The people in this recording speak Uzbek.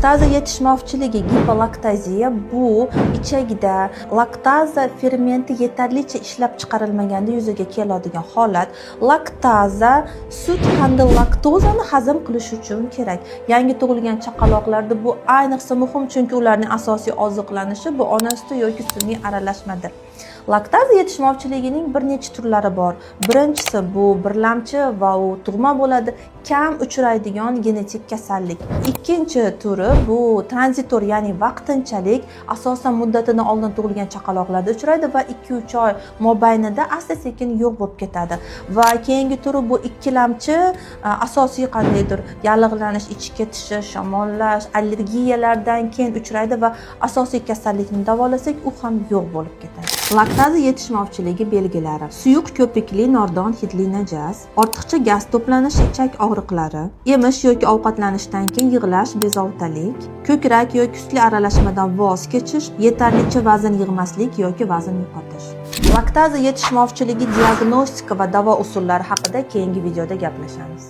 Laktaza yetishmovchiligi gipoliaktaziya bu ichagida laktaza fermenti yetarlicha ishlab chiqarilmaganda yuzaga keladigan holat. Laktaza sut hamda laktozani hazm qilish uchun kerak. Yangi tug'ilgan chaqaloqlarda bu ayniqsa muhim, chunki ularning asosiy oziqlanishi bu ona suti yoki sun'iy aralashmadir. Laktaza yetishmovchiligining bir necha turlari bor. Birinchisi bu birlamchi va u tug'ma bo'ladi, kam uchraydigan genetik kasallik. Ikkinchi turi bu tranzitor, ya'ni vaqtinchalik, asosan muddatidan oldin tug'ilgan chaqaloqlarda uchraydi va 2-3 oy mobaynida asta-sekin yo'q bo'lib ketadi. Va keyingi turi bu ikkilamchi, asosiy qandaydir yallig'lanish, ichib ketishi, shamollash, allergiyalardan keyin uchraydi va asosiy kasallikni davolasak u ham yo'q bo'lib ketadi. Laktaza yetishmovchiligi belgilari: suyuq ko'pikli nordon hidli najas, ortiqcha gaz to'planishi, ichak og'riqlari, emish yoki ovqatlanishdan keyin yig'lash, bezovtalik, ko'krak yoki sutli aralashmadan voz kechish, yetarlicha vazn yig'maslik yoki vazn yo'qotish. Laktaza yetishmovchiligi diagnostika va davo usullari haqida keyingi videoda gaplashamiz.